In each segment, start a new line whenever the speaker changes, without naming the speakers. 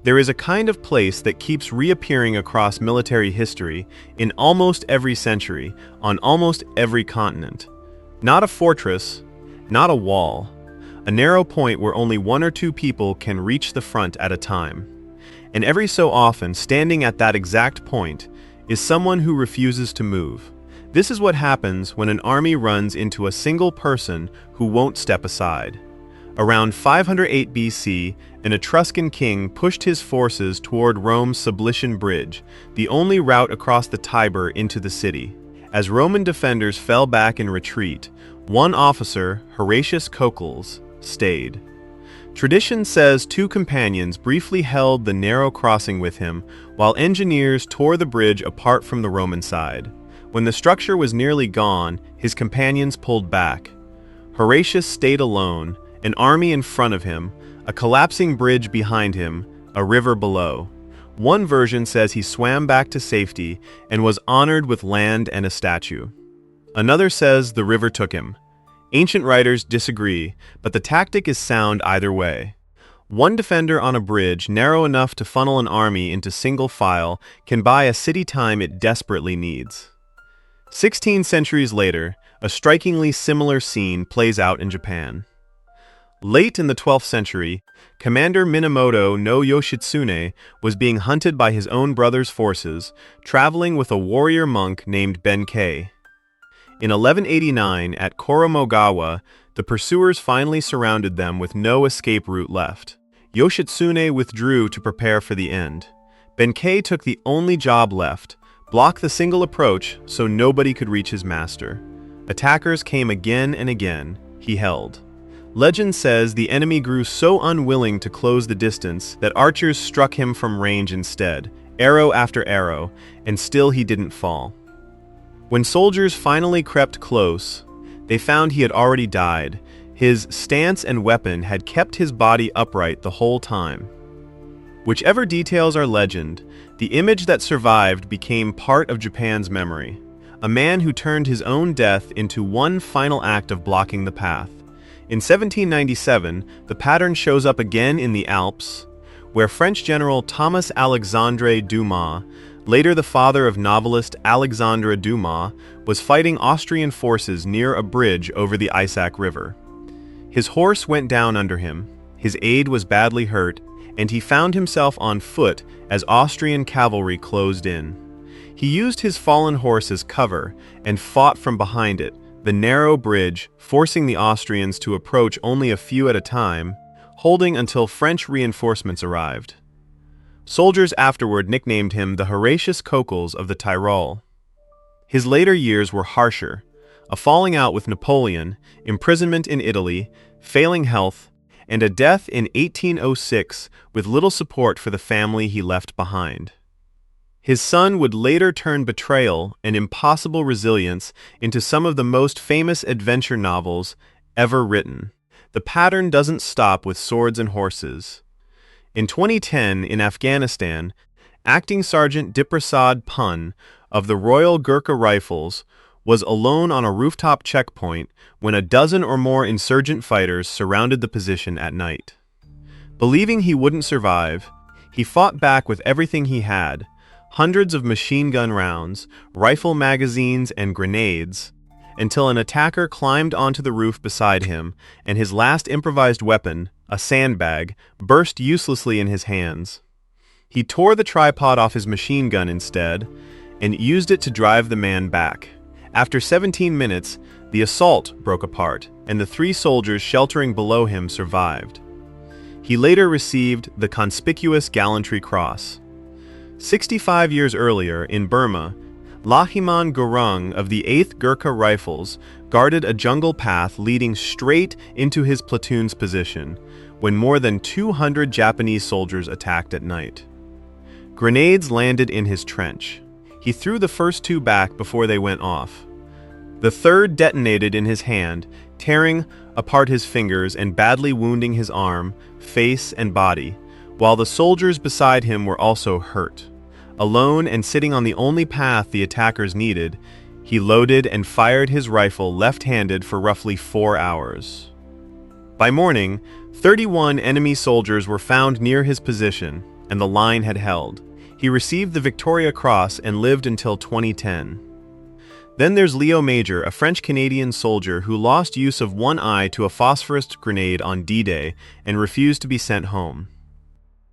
There is a kind of place that keeps reappearing across military history in almost every century, on almost every continent. Not a fortress, not a wall, a narrow point where only one or two people can reach the front at a time. And every so often, standing at that exact point, is someone who refuses to move. This is what happens when an army runs into a single person who won't step aside. Around 508 BC, an Etruscan king pushed his forces toward Rome's Sublician Bridge, the only route across the Tiber into the city. As Roman defenders fell back in retreat, one officer, Horatius Cocles, stayed. Tradition says two companions briefly held the narrow crossing with him while engineers tore the bridge apart from the Roman side. When the structure was nearly gone, his companions pulled back. Horatius stayed alone, an army in front of him, a collapsing bridge behind him, a river below. One version says he swam back to safety and was honored with land and a statue. Another says the river took him. Ancient writers disagree, but the tactic is sound either way. One defender on a bridge narrow enough to funnel an army into single file can buy a city time it desperately needs. 16 centuries later, a strikingly similar scene plays out in Japan. Late in the 12th century, Commander Minamoto no Yoshitsune was being hunted by his own brother's forces, traveling with a warrior monk named Benkei. In 1189, at Koromogawa, the pursuers finally surrounded them with no escape route left. Yoshitsune withdrew to prepare for the end. Benkei took the only job left, block the single approach so nobody could reach his master. Attackers came again and again. He held. Legend says the enemy grew so unwilling to close the distance that archers struck him from range instead, arrow after arrow, and still he didn't fall. When soldiers finally crept close, they found he had already died. His stance and weapon had kept his body upright the whole time. Whichever details are legend, the image that survived became part of Japan's memory. A man who turned his own death into one final act of blocking the path. In 1797, the pattern shows up again in the Alps, where French General Thomas Alexandre Dumas, later the father of novelist Alexandre Dumas, was fighting Austrian forces near a bridge over the Isaac River. His horse went down under him, his aide was badly hurt, and he found himself on foot as Austrian cavalry closed in. He used his fallen horse as cover and fought from behind it, the narrow bridge, forcing the Austrians to approach only a few at a time, holding until French reinforcements arrived. Soldiers afterward nicknamed him the Horatius Cocles of the Tyrol. His later years were harsher: a falling out with Napoleon, imprisonment in Italy, failing health, and a death in 1806 with little support for the family he left behind. His son would later turn betrayal and impossible resilience into some of the most famous adventure novels ever written. The pattern doesn't stop with swords and horses. In 2010, in Afghanistan, Acting Sergeant Diprasad Pun of the Royal Gurkha Rifles was alone on a rooftop checkpoint when a dozen or more insurgent fighters surrounded the position at night. Believing he wouldn't survive, he fought back with everything he had: hundreds of machine gun rounds, rifle magazines, and grenades, until an attacker climbed onto the roof beside him, and his last improvised weapon, a sandbag, burst uselessly in his hands. He tore the tripod off his machine gun instead, and used it to drive the man back. After 17 minutes, the assault broke apart, and the 3 soldiers sheltering below him survived. He later received the Conspicuous Gallantry Cross. 65 years earlier, in Burma, Lahiman Gurung of the 8th Gurkha Rifles guarded a jungle path leading straight into his platoon's position when more than 200 Japanese soldiers attacked at night. Grenades landed in his trench. He threw the first 2 back before they went off. The third detonated in his hand, tearing apart his fingers and badly wounding his arm, face, and body, while the soldiers beside him were also hurt. Alone and sitting on the only path the attackers needed, he loaded and fired his rifle left-handed for roughly 4 hours. By morning, 31 enemy soldiers were found near his position, and the line had held. He received the Victoria Cross and lived until 2010. Then there's Leo Major, a French-Canadian soldier who lost use of one eye to a phosphorus grenade on D-Day and refused to be sent home.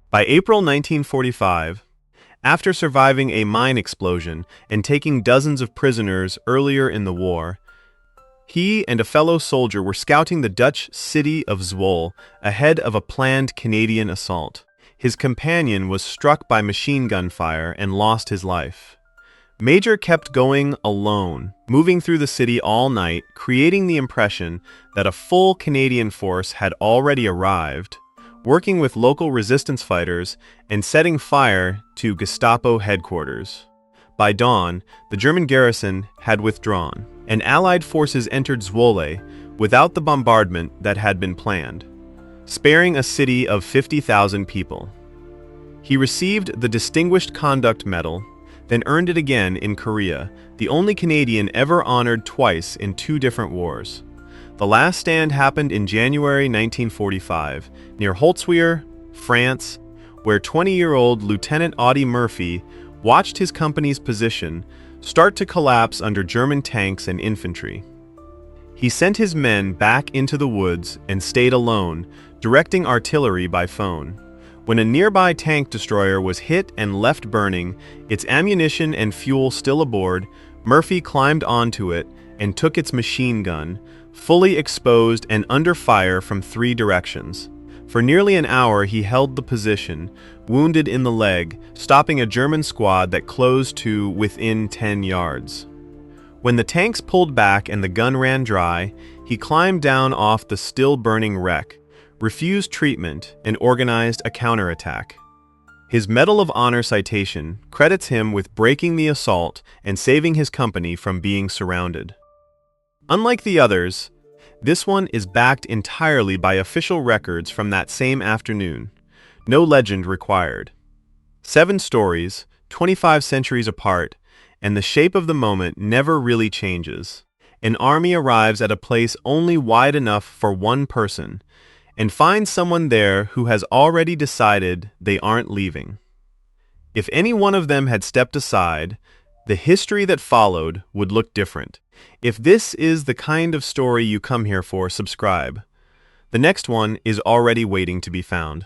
By April 1945, after surviving a mine explosion and taking dozens of prisoners earlier in the war, he and a fellow soldier were scouting the Dutch city of Zwolle ahead of a planned Canadian assault. His companion was struck by machine gun fire and lost his life. Major kept going alone, moving through the city all night, creating the impression that a full Canadian force had already arrived, working with local resistance fighters and setting fire to Gestapo headquarters. By dawn, the German garrison had withdrawn, and Allied forces entered Zwolle without the bombardment that had been planned, sparing a city of 50,000 people. He received the Distinguished Conduct Medal, then earned it again in Korea, the only Canadian ever honored twice in 2 different wars. The last stand happened in January 1945, near Holzwihr, France, where 20-year-old Lieutenant Audie Murphy watched his company's position start to collapse under German tanks and infantry. He sent his men back into the woods and stayed alone, directing artillery by phone. When a nearby tank destroyer was hit and left burning, its ammunition and fuel still aboard, Murphy climbed onto it and took its machine gun, fully exposed and under fire from 3 directions. For nearly an hour he held the position, wounded in the leg, stopping a German squad that closed to within 10 yards. When the tanks pulled back and the gun ran dry, he climbed down off the still-burning wreck, refused treatment, and organized a counterattack. His Medal of Honor citation credits him with breaking the assault and saving his company from being surrounded. Unlike the others, this one is backed entirely by official records from that same afternoon. No legend required. 7 stories, 25 centuries apart, and the shape of the moment never really changes. An army arrives at a place only wide enough for one person, and finds someone there who has already decided they aren't leaving. If any one of them had stepped aside, the history that followed would look different. If this is the kind of story you come here for, subscribe. The next one is already waiting to be found.